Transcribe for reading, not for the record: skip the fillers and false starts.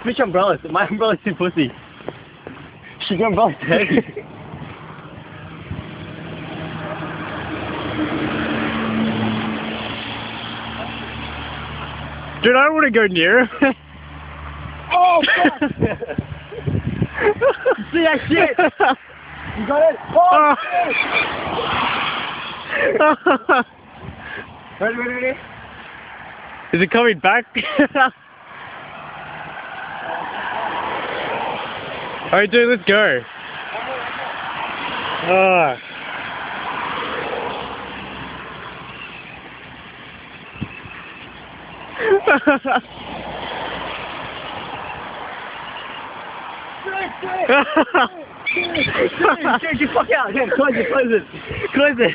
Which umbrellas? My umbrella's too pussy. Shit, your umbrella's heavy. Dude, I don't want to go near him. Oh, fuck! See that shit? You got it? Oh, shit! Ready? Is it coming back? Alright, dude, let's go. Get the fuck out! Here, close it. Close it.